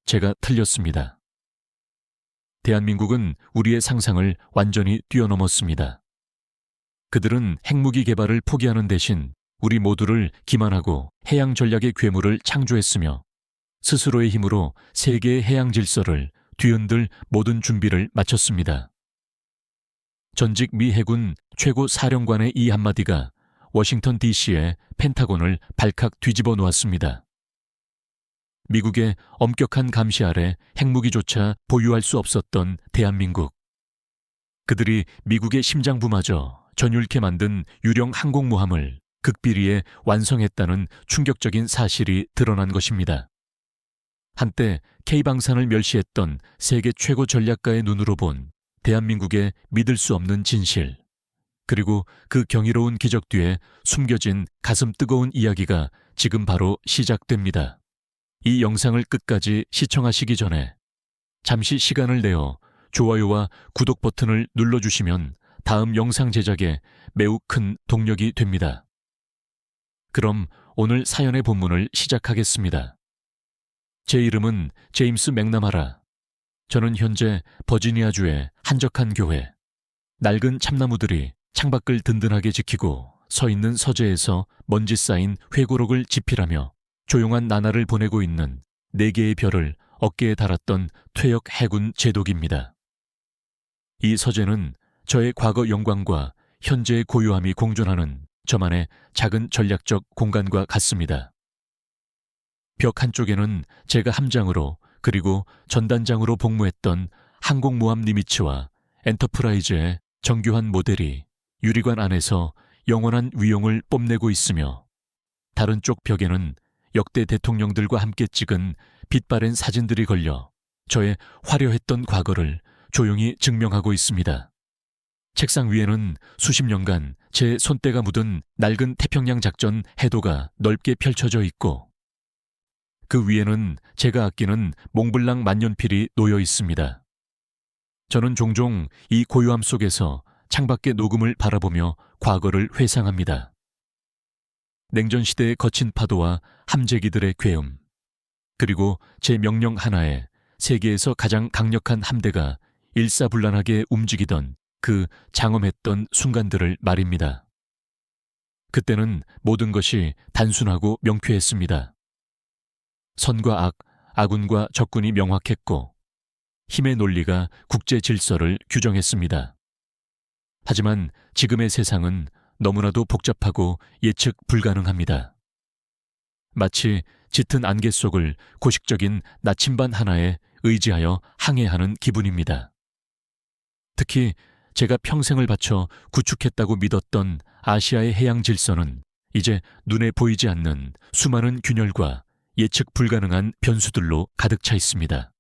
제가 틀렸습니다. 대한민국은 우리의 상상을 완전히 뛰어넘었습니다. 그들은 핵무기 개발을 포기하는 대신 우리 모두를 기만하고 해양 전략의 괴물을 창조했으며 스스로의 힘으로 세계의 해양 질서를 뒤흔들 모든 준비를 마쳤습니다. 전직 미 해군 최고 사령관의 이 한마디가 워싱턴 DC의 펜타곤을 발칵 뒤집어 놓았습니다. 미국의 엄격한 감시 아래 핵무기조차 보유할 수 없었던 대한민국. 그들이 미국의 심장부마저 전율케 만든 유령 항공모함을 극비리에 완성했다는 충격적인 사실이 드러난 것입니다. 한때 K방산을 멸시했던 세계 최고 전략가의 눈으로 본 대한민국의 믿을 수 없는 진실, 그리고 그 경이로운 기적 뒤에 숨겨진 가슴 뜨거운 이야기가 지금 바로 시작됩니다. 이 영상을 끝까지 시청하시기 전에 잠시 시간을 내어 좋아요와 구독 버튼을 눌러주시면 다음 영상 제작에 매우 큰 동력이 됩니다. 그럼 오늘 사연의 본문을 시작하겠습니다. 제 이름은 제임스 맥나마라. 저는 현재 버지니아주의 한적한 교회, 낡은 참나무들이 창밖을 든든하게 지키고 서 있는 서재에서 먼지 쌓인 회고록을 집필하며 조용한 나날을 보내고 있는 4개의 별을 어깨에 달았던 퇴역 해군 제독입니다. 이 서재는 저의 과거 영광과 현재의 고요함이 공존하는 저만의 작은 전략적 공간과 같습니다. 벽 한쪽에는 제가 함장으로 그리고 전단장으로 복무했던 항공모함 니미츠와 엔터프라이즈의 정교한 모델이 유리관 안에서 영원한 위용을 뽐내고 있으며, 다른 쪽 벽에는 역대 대통령들과 함께 찍은 빛바랜 사진들이 걸려 저의 화려했던 과거를 조용히 증명하고 있습니다. 책상 위에는 수십 년간 제 손때가 묻은 낡은 태평양 작전 해도가 넓게 펼쳐져 있고, 그 위에는 제가 아끼는 몽블랑 만년필이 놓여 있습니다. 저는 종종 이 고요함 속에서 창밖의 녹음을 바라보며 과거를 회상합니다. 냉전시대의 거친 파도와 함재기들의 괴음, 그리고 제 명령 하나에 세계에서 가장 강력한 함대가 일사불란하게 움직이던 그 장엄했던 순간들을 말입니다. 그때는 모든 것이 단순하고 명쾌했습니다. 선과 악, 아군과 적군이 명확했고 힘의 논리가 국제 질서를 규정했습니다. 하지만 지금의 세상은 너무나도 복잡하고 예측 불가능합니다. 마치 짙은 안개 속을 고식적인 나침반 하나에 의지하여 항해하는 기분입니다. 특히 제가 평생을 바쳐 구축했다고 믿었던 아시아의 해양 질서는 이제 눈에 보이지 않는 수많은 균열과 예측 불가능한 변수들로 가득 차 있습니다.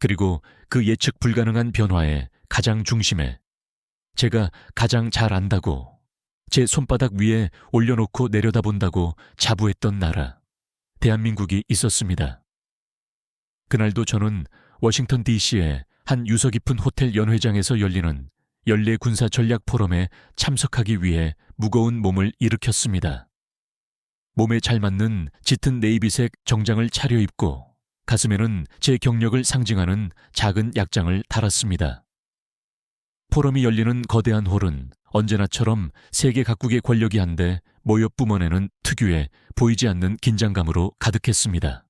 그리고 그 예측 불가능한 변화의 가장 중심에 제가 가장 잘 안다고, 제 손바닥 위에 올려놓고 내려다본다고 자부했던 나라, 대한민국이 있었습니다. 그날도 저는 워싱턴 DC의 한 유서 깊은 호텔 연회장에서 열리는 연례 군사 전략 포럼에 참석하기 위해 무거운 몸을 일으켰습니다. 몸에 잘 맞는 짙은 네이비색 정장을 차려입고 가슴에는 제 경력을 상징하는 작은 약장을 달았습니다. 포럼이 열리는 거대한 홀은 언제나처럼 세계 각국의 권력이 한데 모여 뿜어내는 특유의 보이지 않는 긴장감으로 가득했습니다.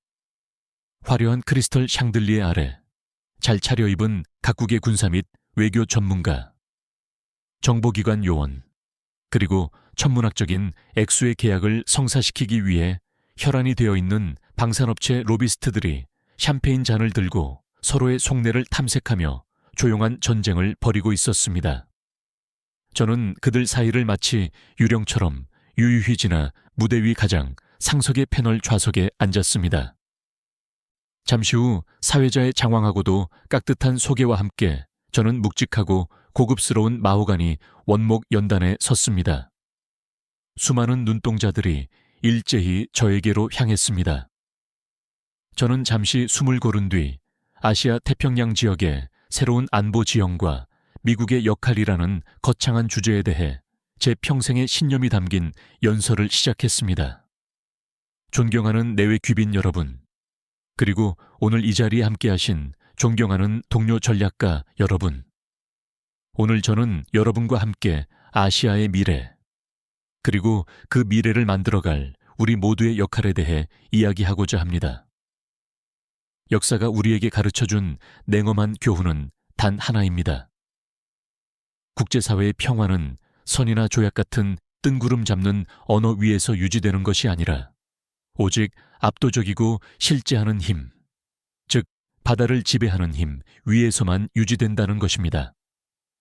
화려한 크리스털 샹들리에 아래 잘 차려입은 각국의 군사 및 외교 전문가, 정보기관 요원, 그리고 천문학적인 액수의 계약을 성사시키기 위해 혈안이 되어 있는 방산업체 로비스트들이 샴페인 잔을 들고 서로의 속내를 탐색하며 조용한 전쟁을 벌이고 있었습니다. 저는 그들 사이를 마치 유령처럼 유유히 지나 무대 위 가장 상석의 패널 좌석에 앉았습니다. 잠시 후 사회자의 장황하고도 깍듯한 소개와 함께 저는 묵직하고 고급스러운 마호가니 원목 연단에 섰습니다. 수많은 눈동자들이 일제히 저에게로 향했습니다. 저는 잠시 숨을 고른 뒤 아시아 태평양 지역의 새로운 안보 지형과 미국의 역할이라는 거창한 주제에 대해 제 평생의 신념이 담긴 연설을 시작했습니다. 존경하는 내외 귀빈 여러분, 그리고 오늘 이 자리에 함께하신 존경하는 동료 전략가 여러분. 오늘 저는 여러분과 함께 아시아의 미래, 그리고 그 미래를 만들어갈 우리 모두의 역할에 대해 이야기하고자 합니다. 역사가 우리에게 가르쳐준 냉엄한 교훈은 단 하나입니다. 국제사회의 평화는 선이나 조약 같은 뜬구름 잡는 언어 위에서 유지되는 것이 아니라 오직 압도적이고 실제하는 힘, 즉 바다를 지배하는 힘 위에서만 유지된다는 것입니다.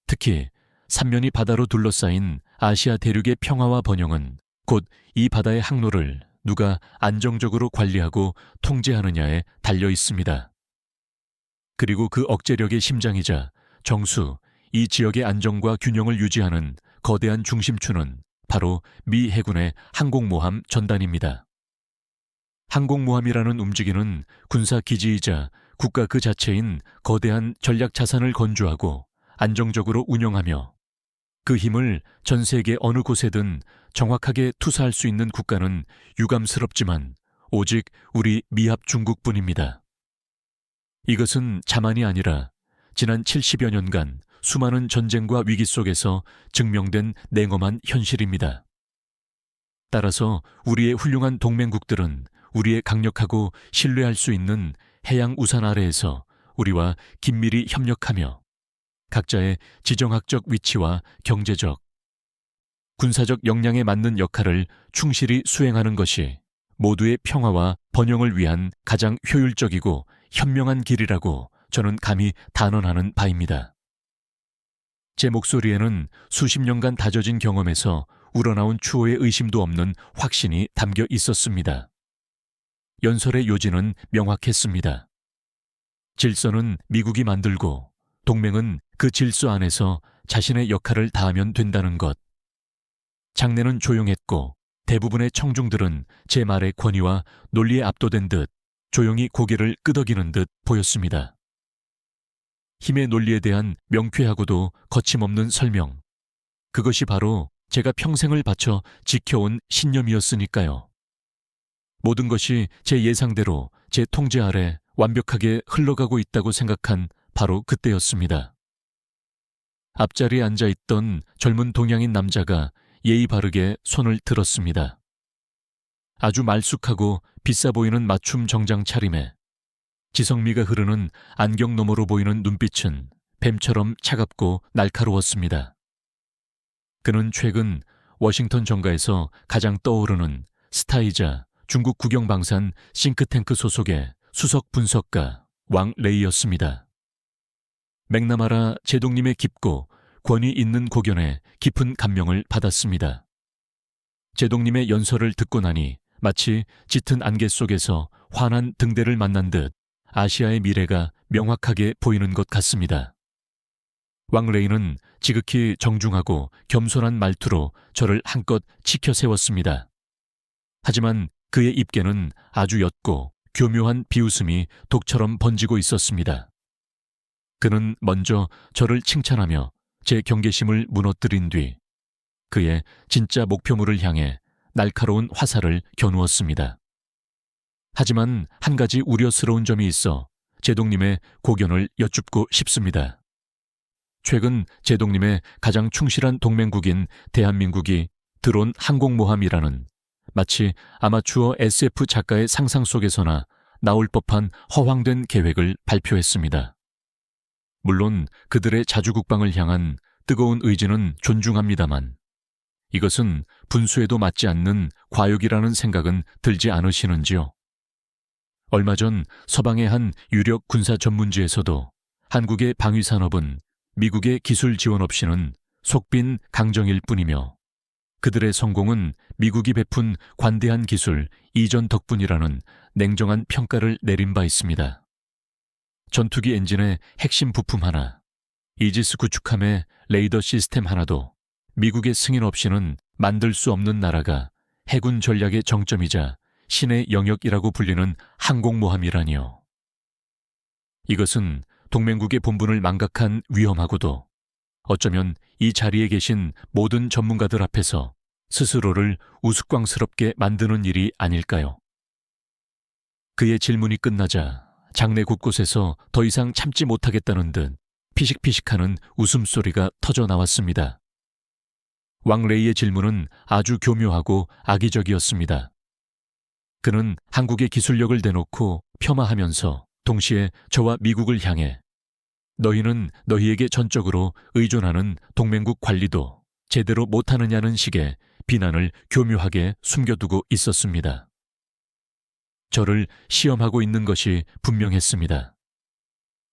특히 삼면이 바다로 둘러싸인 아시아 대륙의 평화와 번영은 곧 이 바다의 항로를 누가 안정적으로 관리하고 통제하느냐에 달려 있습니다. 그리고 그 억제력의 심장이자 정수, 이 지역의 안정과 균형을 유지하는 거대한 중심추는 바로 미 해군의 항공모함 전단입니다. 항공모함이라는 움직이는 군사기지이자 국가 그 자체인 거대한 전략 자산을 건조하고 안정적으로 운영하며 그 힘을 전 세계 어느 곳에든 정확하게 투사할 수 있는 국가는 유감스럽지만 오직 우리 미합 중국뿐입니다. 이것은 자만이 아니라 지난 70여 년간 수많은 전쟁과 위기 속에서 증명된 냉엄한 현실입니다. 따라서 우리의 훌륭한 동맹국들은 우리의 강력하고 신뢰할 수 있는 해양 우산 아래에서 우리와 긴밀히 협력하며 각자의 지정학적 위치와 경제적, 군사적 역량에 맞는 역할을 충실히 수행하는 것이 모두의 평화와 번영을 위한 가장 효율적이고 현명한 길이라고 저는 감히 단언하는 바입니다. 제 목소리에는 수십 년간 다져진 경험에서 우러나온 추호의 의심도 없는 확신이 담겨 있었습니다. 연설의 요지는 명확했습니다. 질서는 미국이 만들고 동맹은 그 질서 안에서 자신의 역할을 다하면 된다는 것. 장내는 조용했고 대부분의 청중들은 제 말의 권위와 논리에 압도된 듯 조용히 고개를 끄덕이는 듯 보였습니다. 힘의 논리에 대한 명쾌하고도 거침없는 설명. 그것이 바로 제가 평생을 바쳐 지켜온 신념이었으니까요. 모든 것이 제 예상대로 제 통제 아래 완벽하게 흘러가고 있다고 생각한 바로 그때였습니다. 앞자리에 앉아있던 젊은 동양인 남자가 예의 바르게 손을 들었습니다. 아주 말쑥하고 비싸 보이는 맞춤 정장 차림에 지성미가 흐르는 안경 너머로 보이는 눈빛은 뱀처럼 차갑고 날카로웠습니다. 그는 최근 워싱턴 정가에서 가장 떠오르는 스타이자 중국 국영방산 싱크탱크 소속의 수석 분석가 왕 레이였습니다. 맥나마라 제독님의 깊고 권위 있는 고견에 깊은 감명을 받았습니다. 제독님의 연설을 듣고 나니 마치 짙은 안개 속에서 환한 등대를 만난 듯 아시아의 미래가 명확하게 보이는 것 같습니다. 왕 레이는 지극히 정중하고 겸손한 말투로 저를 한껏 치켜 세웠습니다. 하지만 그의 입계는 아주 옅고 교묘한 비웃음이 독처럼 번지고 있었습니다. 그는 먼저 저를 칭찬하며 제 경계심을 무너뜨린 뒤 그의 진짜 목표물을 향해 날카로운 화살을 겨누었습니다. 하지만 한 가지 우려스러운 점이 있어 제독님의 고견을 여쭙고 싶습니다. 최근 제독님의 가장 충실한 동맹국인 대한민국이 드론 항공모함이라는 마치 아마추어 SF 작가의 상상 속에서나 나올 법한 허황된 계획을 발표했습니다. 물론 그들의 자주국방을 향한 뜨거운 의지는 존중합니다만 이것은 분수에도 맞지 않는 과욕이라는 생각은 들지 않으시는지요? 얼마 전 서방의 한 유력 군사 전문지에서도 한국의 방위산업은 미국의 기술 지원 없이는 속빈 강정일 뿐이며 그들의 성공은 미국이 베푼 관대한 기술 이전 덕분이라는 냉정한 평가를 내린 바 있습니다. 전투기 엔진의 핵심 부품 하나, 이지스 구축함의 레이더 시스템 하나도 미국의 승인 없이는 만들 수 없는 나라가 해군 전략의 정점이자 신의 영역이라고 불리는 항공모함이라니요. 이것은 동맹국의 본분을 망각한 위험하고도 어쩌면 이 자리에 계신 모든 전문가들 앞에서 스스로를 우스꽝스럽게 만드는 일이 아닐까요? 그의 질문이 끝나자 장내 곳곳에서 더 이상 참지 못하겠다는 듯 피식피식하는 웃음소리가 터져 나왔습니다. 왕 레이의 질문은 아주 교묘하고 악의적이었습니다. 그는 한국의 기술력을 대놓고 폄하하면서 동시에 저와 미국을 향해 너희는 너희에게 전적으로 의존하는 동맹국 관리도 제대로 못하느냐는 식의 비난을 교묘하게 숨겨두고 있었습니다. 저를 시험하고 있는 것이 분명했습니다.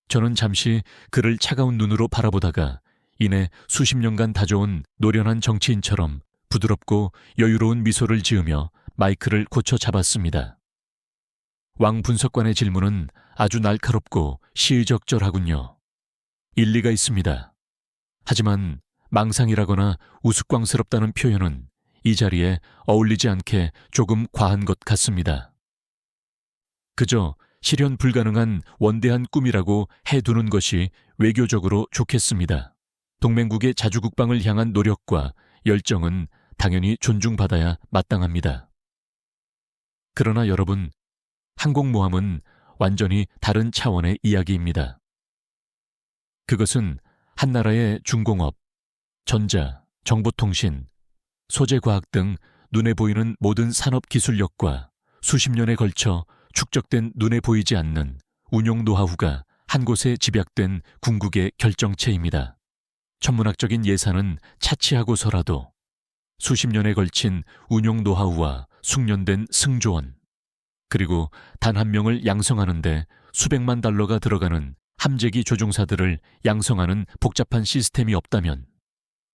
저는 잠시 그를 차가운 눈으로 바라보다가 이내 수십 년간 다져온 노련한 정치인처럼 부드럽고 여유로운 미소를 지으며 마이크를 고쳐 잡았습니다. 왕 분석관의 질문은 아주 날카롭고 시의적절하군요. 일리가 있습니다. 하지만 망상이라거나 우스꽝스럽다는 표현은 이 자리에 어울리지 않게 조금 과한 것 같습니다. 그저 실현 불가능한 원대한 꿈이라고 해두는 것이 외교적으로 좋겠습니다. 동맹국의 자주국방을 향한 노력과 열정은 당연히 존중받아야 마땅합니다. 그러나 여러분, 항공모함은 완전히 다른 차원의 이야기입니다. 그것은 한 나라의 중공업, 전자, 정보통신, 소재과학 등 눈에 보이는 모든 산업 기술력과 수십 년에 걸쳐 축적된 눈에 보이지 않는 운용 노하우가 한 곳에 집약된 궁극의 결정체입니다. 천문학적인 예산은 차치하고서라도 수십 년에 걸친 운용 노하우와 숙련된 승조원, 그리고 단 한 명을 양성하는데 수백만 달러가 들어가는 함재기 조종사들을 양성하는 복잡한 시스템이 없다면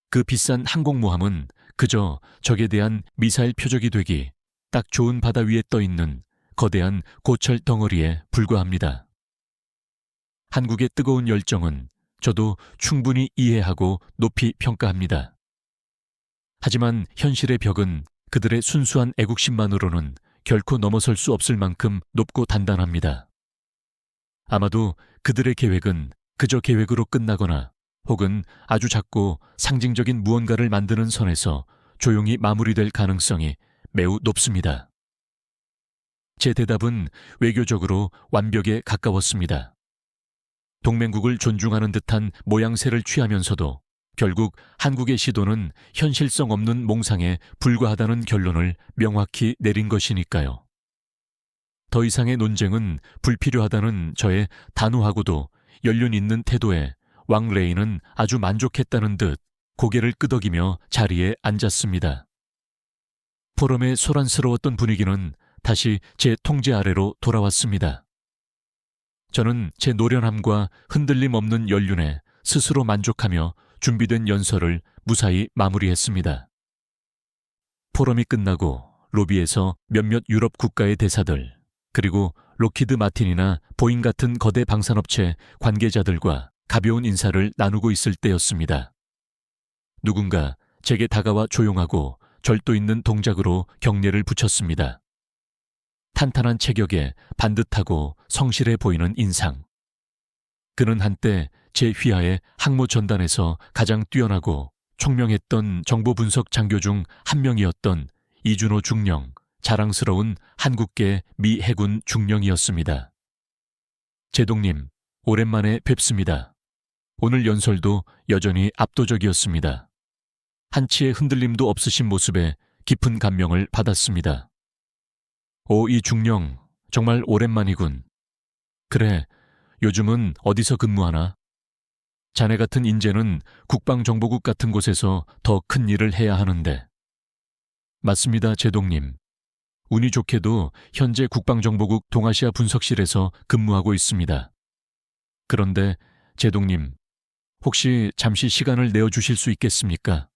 그 비싼 항공모함은 그저 적에 대한 미사일 표적이 되기 딱 좋은 바다 위에 떠 있는 거대한 고철 덩어리에 불과합니다. 한국의 뜨거운 열정은 저도 충분히 이해하고 높이 평가합니다. 하지만 현실의 벽은 그들의 순수한 애국심만으로는 결코 넘어설 수 없을 만큼 높고 단단합니다. 아마도 그들의 계획은 그저 계획으로 끝나거나 혹은 아주 작고 상징적인 무언가를 만드는 선에서 조용히 마무리될 가능성이 매우 높습니다. 제 대답은 외교적으로 완벽에 가까웠습니다. 동맹국을 존중하는 듯한 모양새를 취하면서도 결국 한국의 시도는 현실성 없는 몽상에 불과하다는 결론을 명확히 내린 것이니까요. 더 이상의 논쟁은 불필요하다는 저의 단호하고도 연륜 있는 태도에 왕 레이는 아주 만족했다는 듯 고개를 끄덕이며 자리에 앉았습니다. 포럼의 소란스러웠던 분위기는 다시 제 통제 아래로 돌아왔습니다. 저는 제 노련함과 흔들림 없는 연륜에 스스로 만족하며 준비된 연설을 무사히 마무리했습니다. 포럼이 끝나고 로비에서 몇몇 유럽 국가의 대사들, 그리고 록히드 마틴이나 보잉 같은 거대 방산업체 관계자들과 가벼운 인사를 나누고 있을 때였습니다. 누군가 제게 다가와 조용하고 절도 있는 동작으로 경례를 붙였습니다. 탄탄한 체격에 반듯하고 성실해 보이는 인상. 그는 한때 제 휘하의 항모 전단에서 가장 뛰어나고 총명했던 정보 분석 장교 중 한 명이었던 이준호 중령, 자랑스러운 한국계 미 해군 중령이었습니다. 제동님, 오랜만에 뵙습니다. 오늘 연설도 여전히 압도적이었습니다. 한치의 흔들림도 없으신 모습에 깊은 감명을 받았습니다. 오, 이 중령, 정말 오랜만이군. 그래, 요즘은 어디서 근무하나? 자네 같은 인재는 국방정보국 같은 곳에서 더 큰 일을 해야 하는데. 맞습니다, 제동님. 운이 좋게도 현재 국방정보국 동아시아 분석실에서 근무하고 있습니다. 그런데 제동님, 혹시 잠시 시간을 내어주실 수 있겠습니까?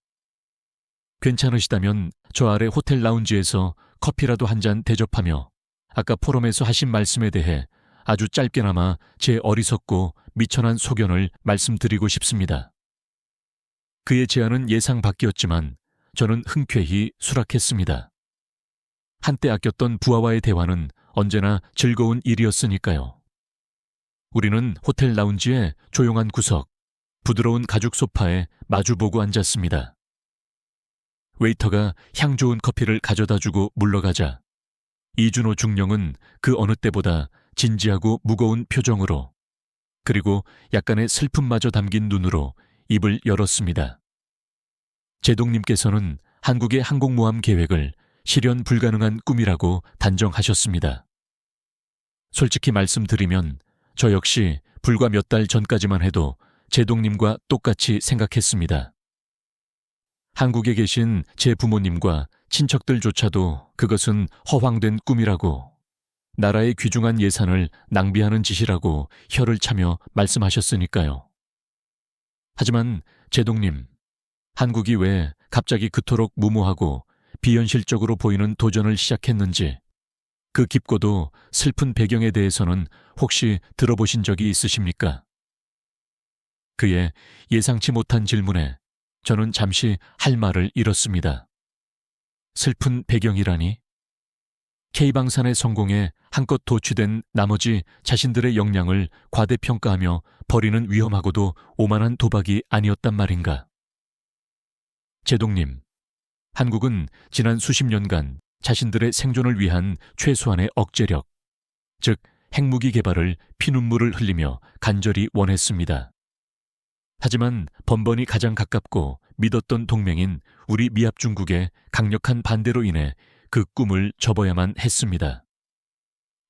괜찮으시다면 저 아래 호텔 라운지에서 커피라도 한 잔 대접하며 아까 포럼에서 하신 말씀에 대해 아주 짧게나마 제 어리석고 미천한 소견을 말씀드리고 싶습니다. 그의 제안은 예상 밖이었지만 저는 흔쾌히 수락했습니다. 한때 아꼈던 부하와의 대화는 언제나 즐거운 일이었으니까요. 우리는 호텔 라운지의 조용한 구석, 부드러운 가죽 소파에 마주보고 앉았습니다. 웨이터가 향 좋은 커피를 가져다주고 물러가자 이준호 중령은 그 어느 때보다 진지하고 무거운 표정으로, 그리고 약간의 슬픔마저 담긴 눈으로 입을 열었습니다. 제동님께서는 한국의 항공모함 계획을 실현 불가능한 꿈이라고 단정하셨습니다. 솔직히 말씀드리면 저 역시 불과 몇 달 전까지만 해도 제동님과 똑같이 생각했습니다. 한국에 계신 제 부모님과 친척들조차도 그것은 허황된 꿈이라고, 나라의 귀중한 예산을 낭비하는 짓이라고 혀를 차며 말씀하셨으니까요. 하지만 제동님, 한국이 왜 갑자기 그토록 무모하고 비현실적으로 보이는 도전을 시작했는지, 그 깊고도 슬픈 배경에 대해서는 혹시 들어보신 적이 있으십니까? 그의 예상치 못한 질문에 저는 잠시 할 말을 잃었습니다. 슬픈 배경이라니? K방산의 성공에 한껏 도취된 나머지 자신들의 역량을 과대평가하며 벌이는 위험하고도 오만한 도박이 아니었단 말인가? 제동님, 한국은 지난 수십 년간 자신들의 생존을 위한 최소한의 억제력, 즉 핵무기 개발을 피눈물을 흘리며 간절히 원했습니다. 하지만 번번이 가장 가깝고 믿었던 동맹인 우리 미합 중국의 강력한 반대로 인해 그 꿈을 접어야만 했습니다.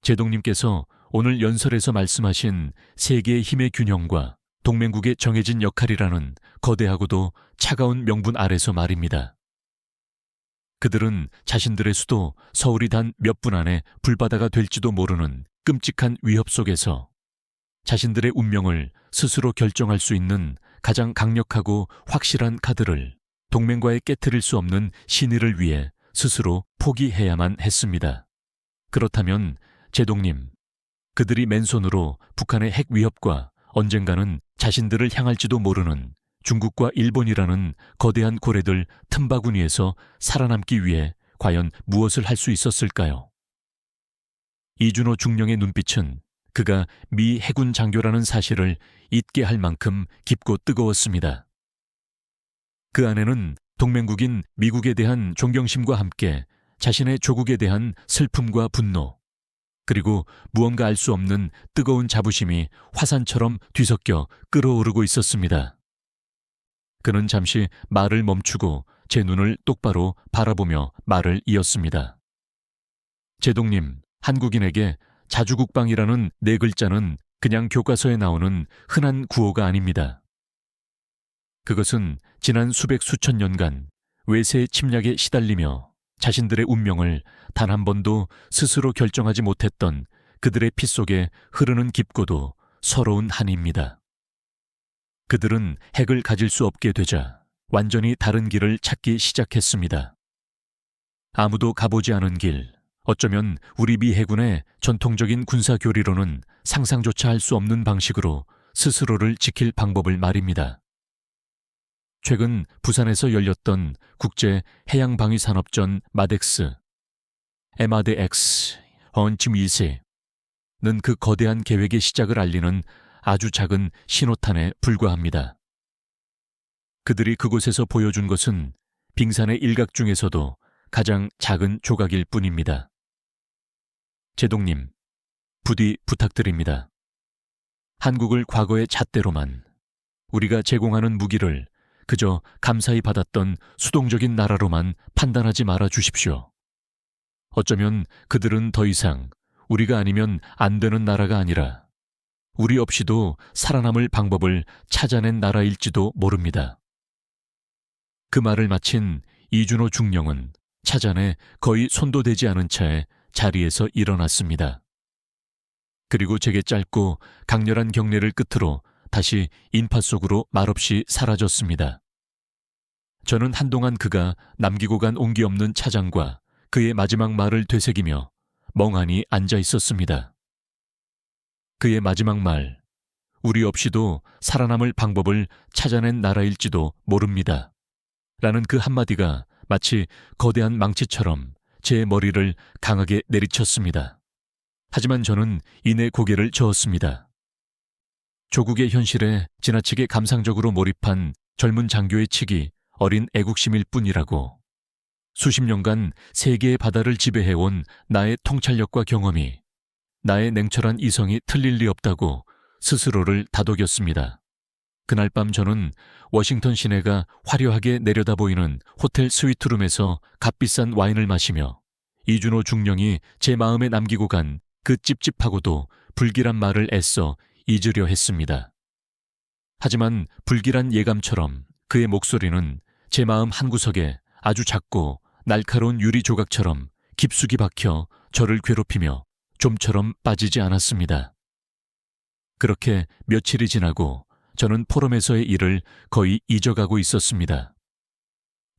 제동님께서 오늘 연설에서 말씀하신 세계의 힘의 균형과 동맹국의 정해진 역할이라는 거대하고도 차가운 명분 아래서 말입니다. 그들은 자신들의 수도 서울이 단 몇 분 안에 불바다가 될지도 모르는 끔찍한 위협 속에서 자신들의 운명을 스스로 결정할 수 있는 가장 강력하고 확실한 카드를 동맹과의 깨트릴 수 없는 신의를 위해 스스로 포기해야만 했습니다. 그렇다면 제동님, 그들이 맨손으로 북한의 핵 위협과 언젠가는 자신들을 향할지도 모르는 중국과 일본이라는 거대한 고래들 틈바구니에서 살아남기 위해 과연 무엇을 할 수 있었을까요? 이준호 중령의 눈빛은 그가 미 해군 장교라는 사실을 잊게 할 만큼 깊고 뜨거웠습니다. 그 안에는 동맹국인 미국에 대한 존경심과 함께 자신의 조국에 대한 슬픔과 분노, 그리고 무언가 알 수 없는 뜨거운 자부심이 화산처럼 뒤섞여 끓어오르고 있었습니다. 그는 잠시 말을 멈추고 제 눈을 똑바로 바라보며 말을 이었습니다. 제동님, 한국인에게 자주국방이라는 네 글자는 그냥 교과서에 나오는 흔한 구호가 아닙니다. 그것은 지난 수백 수천 년간 외세의 침략에 시달리며 자신들의 운명을 단 한 번도 스스로 결정하지 못했던 그들의 피 속에 흐르는 깊고도 서러운 한입니다. 그들은 핵을 가질 수 없게 되자 완전히 다른 길을 찾기 시작했습니다. 아무도 가보지 않은 길, 어쩌면 우리 미 해군의 전통적인 군사 교리로는 상상조차 할 수 없는 방식으로 스스로를 지킬 방법을 말입니다. 최근 부산에서 열렸던 국제 해양방위산업전 마덱스, MRDX, 헌침이세는 그 거대한 계획의 시작을 알리는 아주 작은 신호탄에 불과합니다. 그들이 그곳에서 보여준 것은 빙산의 일각 중에서도 가장 작은 조각일 뿐입니다. 제동님, 부디 부탁드립니다. 한국을 과거의 잣대로만, 우리가 제공하는 무기를 그저 감사히 받았던 수동적인 나라로만 판단하지 말아 주십시오. 어쩌면 그들은 더 이상 우리가 아니면 안 되는 나라가 아니라 우리 없이도 살아남을 방법을 찾아낸 나라일지도 모릅니다. 그 말을 마친 이준호 중령은 차잔에 거의 손도 대지 않은 차에 자리에서 일어났습니다. 그리고 제게 짧고 강렬한 경례를 끝으로 다시 인파 속으로 말없이 사라졌습니다. 저는 한동안 그가 남기고 간 온기 없는 차장과 그의 마지막 말을 되새기며 멍하니 앉아 있었습니다. 그의 마지막 말, 우리 없이도 살아남을 방법을 찾아낸 나라일지도 모릅니다. 라는 그 한마디가 마치 거대한 망치처럼 제 머리를 강하게 내리쳤습니다. 하지만 저는 이내 고개를 저었습니다. 조국의 현실에 지나치게 감상적으로 몰입한 젊은 장교의 칙이 어린 애국심일 뿐이라고. 수십 년간 세계의 바다를 지배해온 나의 통찰력과 경험이 나의 냉철한 이성이 틀릴 리 없다고 스스로를 다독였습니다. 그날 밤 저는 워싱턴 시내가 화려하게 내려다 보이는 호텔 스위트룸에서 값비싼 와인을 마시며 이준호 중령이 제 마음에 남기고 간 그 찝찝하고도 불길한 말을 애써 잊으려 했습니다. 하지만 불길한 예감처럼 그의 목소리는 제 마음 한구석에 아주 작고 날카로운 유리 조각처럼 깊숙이 박혀 저를 괴롭히며 좀처럼 빠지지 않았습니다. 그렇게 며칠이 지나고 저는 포럼에서의 일을 거의 잊어가고 있었습니다.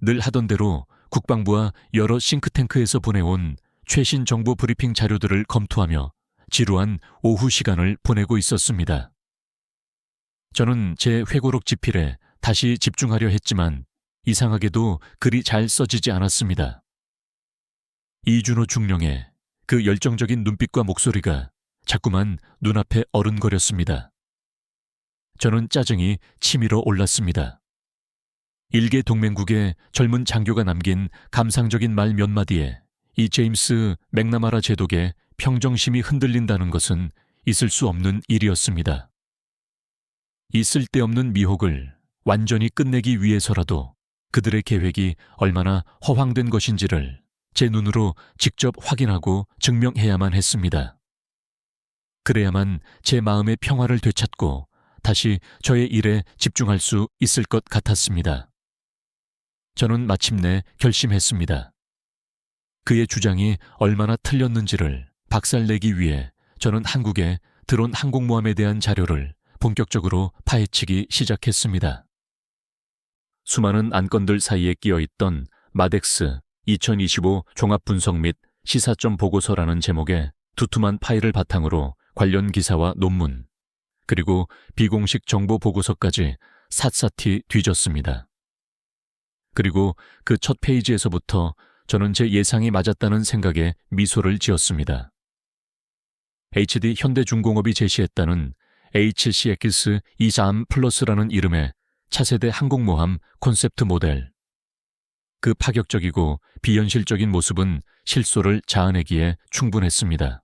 늘 하던 대로 국방부와 여러 싱크탱크에서 보내온 최신 정보 브리핑 자료들을 검토하며 지루한 오후 시간을 보내고 있었습니다. 저는 제 회고록 집필에 다시 집중하려 했지만 이상하게도 글이 잘 써지지 않았습니다. 이준호 중령의 그 열정적인 눈빛과 목소리가 자꾸만 눈앞에 어른거렸습니다. 저는 짜증이 치밀어 올랐습니다. 일개 동맹국의 젊은 장교가 남긴 감상적인 말 몇 마디에 이 제임스 맥나마라 제독의 평정심이 흔들린다는 것은 있을 수 없는 일이었습니다. 이 쓸데없는 미혹을 완전히 끝내기 위해서라도 그들의 계획이 얼마나 허황된 것인지를 제 눈으로 직접 확인하고 증명해야만 했습니다. 그래야만 제 마음의 평화를 되찾고 다시 저의 일에 집중할 수 있을 것 같았습니다. 저는 마침내 결심했습니다. 그의 주장이 얼마나 틀렸는지를 박살내기 위해 저는 한국의 드론 항공모함에 대한 자료를 본격적으로 파헤치기 시작했습니다. 수많은 안건들 사이에 끼어있던 마덱스 2025 종합분석 및 시사점 보고서라는 제목의 두툼한 파일을 바탕으로 관련 기사와 논문, 그리고 비공식 정보 보고서까지 샅샅이 뒤졌습니다. 그리고 그 첫 페이지에서부터 저는 제 예상이 맞았다는 생각에 미소를 지었습니다. HD 현대중공업이 제시했다는 HCX-23 플러스라는 이름의 차세대 항공모함 콘셉트 모델. 그 파격적이고 비현실적인 모습은 실소를 자아내기에 충분했습니다.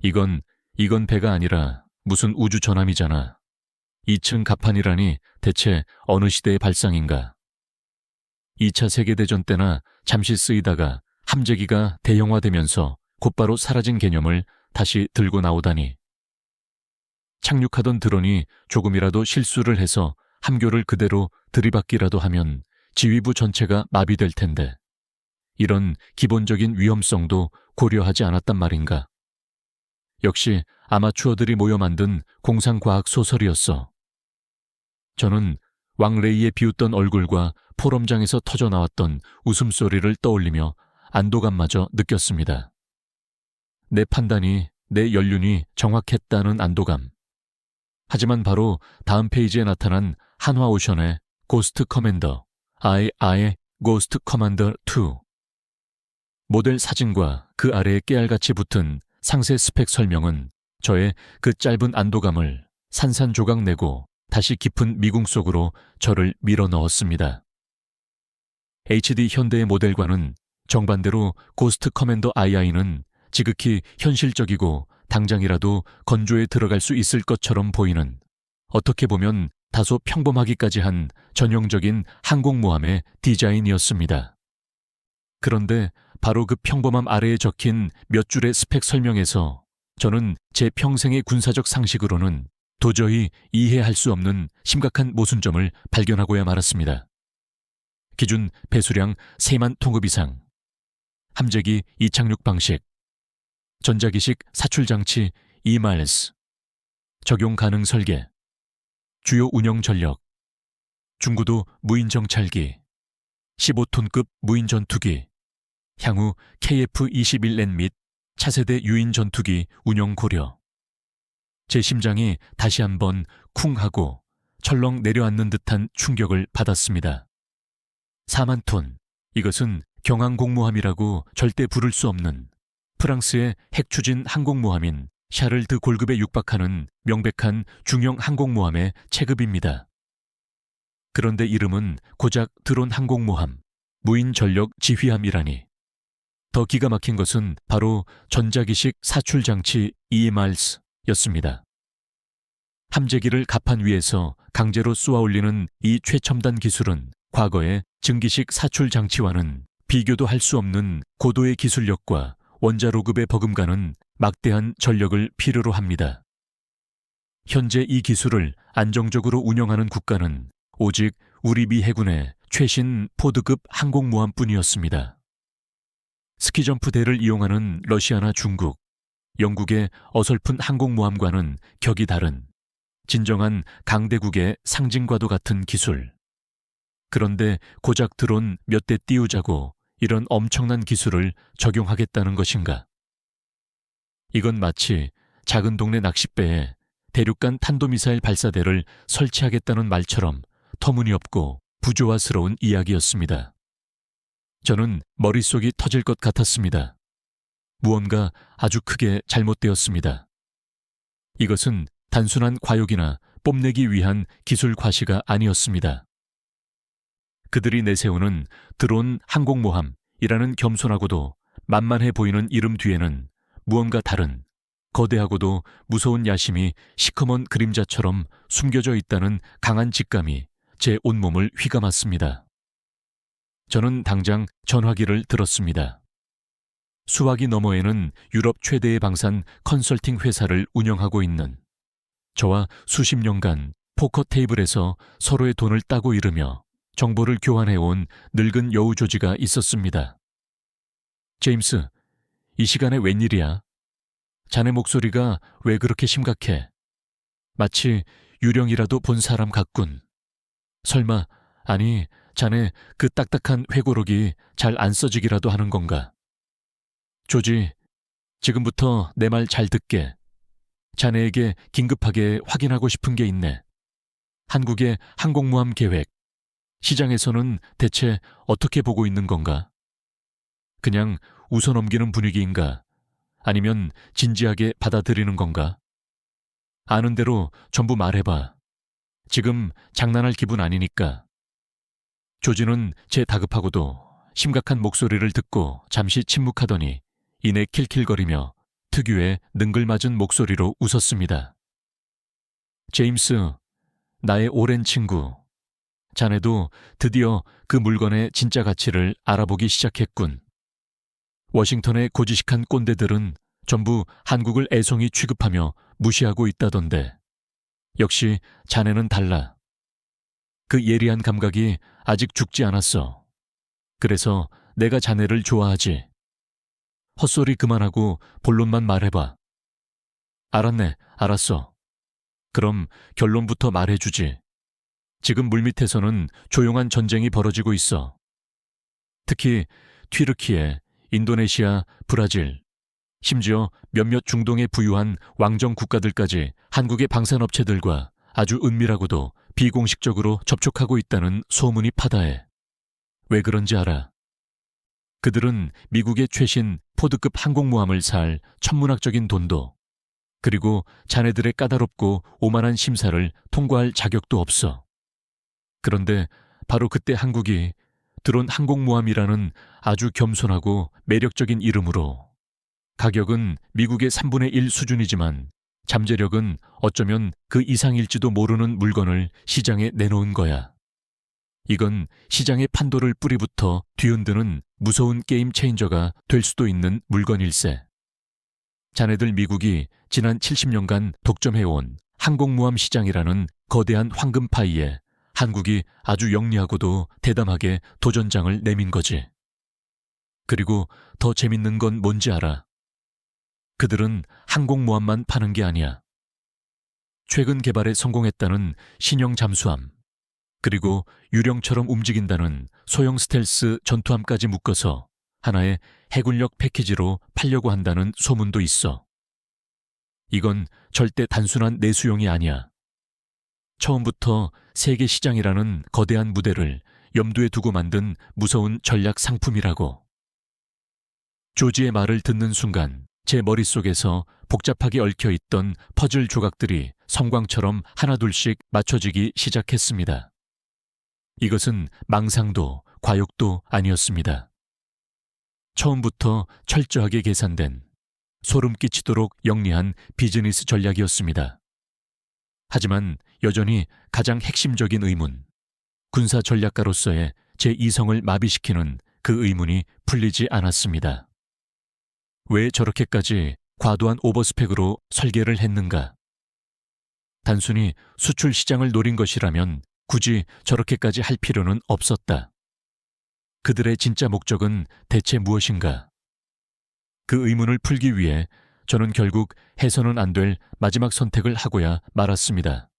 이건 배가 아니라 무슨 우주 전함이잖아. 2층 갑판이라니 대체 어느 시대의 발상인가. 2차 세계대전 때나 잠시 쓰이다가 함재기가 대형화되면서 곧바로 사라진 개념을 다시 들고 나오다니. 착륙하던 드론이 조금이라도 실수를 해서 함교를 그대로 들이받기라도 하면 지휘부 전체가 마비될 텐데 이런 기본적인 위험성도 고려하지 않았단 말인가. 역시 아마추어들이 모여 만든 공상과학 소설이었어. 저는 왕레이의 비웃던 얼굴과 포럼장에서 터져나왔던 웃음소리를 떠올리며 안도감마저 느꼈습니다. 내 판단이, 내 연륜이 정확했다는 안도감. 하지만 바로 다음 페이지에 나타난 한화오션의 고스트 커맨더, I 고스트 커맨더 2. 모델 사진과 그 아래에 깨알같이 붙은 상세 스펙 설명은 저의 그 짧은 안도감을 산산조각 내고 다시 깊은 미궁 속으로 저를 밀어 넣었습니다. HD 현대의 모델과는 정반대로 고스트 커맨더 II는 지극히 현실적이고 당장이라도 건조에 들어갈 수 있을 것처럼 보이는, 어떻게 보면 다소 평범하기까지 한 전형적인 항공모함의 디자인이었습니다. 그런데 바로 그 평범함 아래에 적힌 몇 줄의 스펙 설명에서 저는 제 평생의 군사적 상식으로는 도저히 이해할 수 없는 심각한 모순점을 발견하고야 말았습니다. 기준 배수량 3만 통급 이상, 함재기 이착륙 방식, 전자기식 사출장치 2마일스, 적용 가능 설계, 주요 운영 전력, 중고도 무인 정찰기, 15톤급 무인 전투기, 향후 KF-21N 및 차세대 유인 전투기 운영 고려. 제 심장이 다시 한번 쿵 하고 철렁 내려앉는 듯한 충격을 받았습니다. 4만 톤, 이것은 경항공모함이라고 절대 부를 수 없는 프랑스의 핵추진 항공모함인 샤를 드 골급에 육박하는 명백한 중형 항공모함의 체급입니다. 그런데 이름은 고작 드론 항공모함, 무인 전력 지휘함이라니. 더 기가 막힌 것은 바로 전자기식 사출 장치 EMRs였습니다. 함재기를 갑판 위에서 강제로 쏘아 올리는 이 최첨단 기술은 과거의 증기식 사출 장치와는 비교도 할 수 없는 고도의 기술력과 원자로급의 버금가는 막대한 전력을 필요로 합니다. 현재 이 기술을 안정적으로 운영하는 국가는 오직 우리 미 해군의 최신 포드급 항공모함뿐이었습니다. 스키점프대를 이용하는 러시아나 중국, 영국의 어설픈 항공모함과는 격이 다른 진정한 강대국의 상징과도 같은 기술. 그런데 고작 드론 몇 대 띄우자고 이런 엄청난 기술을 적용하겠다는 것인가? 이건 마치 작은 동네 낚싯배에 대륙간 탄도미사일 발사대를 설치하겠다는 말처럼 터무니없고 부조화스러운 이야기였습니다. 저는 머릿속이 터질 것 같았습니다. 무언가 아주 크게 잘못되었습니다. 이것은 단순한 과욕이나 뽐내기 위한 기술 과시가 아니었습니다. 그들이 내세우는 드론 항공모함이라는 겸손하고도 만만해 보이는 이름 뒤에는 무언가 다른 거대하고도 무서운 야심이 시커먼 그림자처럼 숨겨져 있다는 강한 직감이 제 온몸을 휘감았습니다. 저는 당장 전화기를 들었습니다. 수화기 너머에는 유럽 최대의 방산 컨설팅 회사를 운영하고 있는 저와 수십 년간 포커 테이블에서 서로의 돈을 따고 이르며 정보를 교환해온 늙은 여우 조지가 있었습니다. 제임스, 이 시간에 웬일이야? 자네 목소리가 왜 그렇게 심각해? 마치 유령이라도 본 사람 같군. 설마, 아니, 자네 그 딱딱한 회고록이 잘 안 써지기라도 하는 건가? 조지, 지금부터 내 말 잘 듣게. 자네에게 긴급하게 확인하고 싶은 게 있네. 한국의 항공모함 계획, 시장에서는 대체 어떻게 보고 있는 건가? 그냥 웃어넘기는 분위기인가? 아니면 진지하게 받아들이는 건가? 아는 대로 전부 말해봐. 지금 장난할 기분 아니니까. 조지는 제 다급하고도 심각한 목소리를 듣고 잠시 침묵하더니 이내 킬킬거리며 특유의 능글맞은 목소리로 웃었습니다. 제임스, 나의 오랜 친구. 자네도 드디어 그 물건의 진짜 가치를 알아보기 시작했군. 워싱턴의 고지식한 꼰대들은 전부 한국을 애송이 취급하며 무시하고 있다던데. 역시 자네는 달라. 그 예리한 감각이 아직 죽지 않았어. 그래서 내가 자네를 좋아하지. 헛소리 그만하고 본론만 말해봐. 알았네, 알았어. 그럼 결론부터 말해주지. 지금 물밑에서는 조용한 전쟁이 벌어지고 있어. 특히 튀르키예, 인도네시아, 브라질, 심지어 몇몇 중동에 부유한 왕정 국가들까지 한국의 방산업체들과 아주 은밀하고도 비공식적으로 접촉하고 있다는 소문이 파다해. 왜 그런지 알아? 그들은 미국의 최신 포드급 항공모함을 살 천문학적인 돈도, 그리고 자네들의 까다롭고 오만한 심사를 통과할 자격도 없어. 그런데 바로 그때 한국이 드론 항공모함이라는 아주 겸손하고 매력적인 이름으로, 가격은 미국의 3분의 1 수준이지만 잠재력은 어쩌면 그 이상일지도 모르는 물건을 시장에 내놓은 거야. 이건 시장의 판도를 뿌리부터 뒤흔드는 무서운 게임 체인저가 될 수도 있는 물건일세. 자네들 미국이 지난 70년간 독점해온 항공모함 시장이라는 거대한 황금파이에 한국이 아주 영리하고도 대담하게 도전장을 내민 거지. 그리고 더 재밌는 건 뭔지 알아? 그들은 항공모함만 파는 게 아니야. 최근 개발에 성공했다는 신형 잠수함, 그리고 유령처럼 움직인다는 소형 스텔스 전투함까지 묶어서 하나의 해군력 패키지로 팔려고 한다는 소문도 있어. 이건 절대 단순한 내수용이 아니야. 처음부터 세계 시장이라는 거대한 무대를 염두에 두고 만든 무서운 전략 상품이라고. 조지의 말을 듣는 순간 제 머릿속에서 복잡하게 얽혀있던 퍼즐 조각들이 성광처럼 하나둘씩 맞춰지기 시작했습니다. 이것은 망상도 과욕도 아니었습니다. 처음부터 철저하게 계산된, 소름 끼치도록 영리한 비즈니스 전략이었습니다. 하지만 여전히 가장 핵심적인 의문, 군사 전략가로서의 제 이성을 마비시키는 그 의문이 풀리지 않았습니다. 왜 저렇게까지 과도한 오버스펙으로 설계를 했는가? 단순히 수출 시장을 노린 것이라면 굳이 저렇게까지 할 필요는 없었다. 그들의 진짜 목적은 대체 무엇인가? 그 의문을 풀기 위해 저는 결국 해서는 안 될 마지막 선택을 하고야 말았습니다.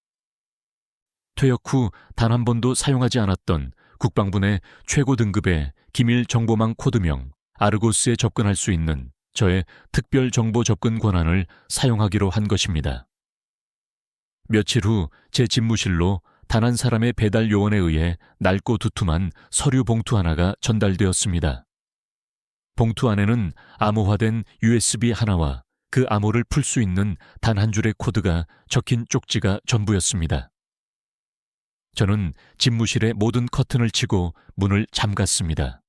퇴역 후 단 한 번도 사용하지 않았던 국방부 내 최고 등급의 기밀 정보망 코드명 아르고스에 접근할 수 있는 저의 특별 정보 접근 권한을 사용하기로 한 것입니다. 며칠 후 제 집무실로 단 한 사람의 배달 요원에 의해 낡고 두툼한 서류 봉투 하나가 전달되었습니다. 봉투 안에는 암호화된 USB 하나와 그 암호를 풀 수 있는 단 한 줄의 코드가 적힌 쪽지가 전부였습니다. 저는 집무실의 모든 커튼을 치고 문을 잠갔습니다.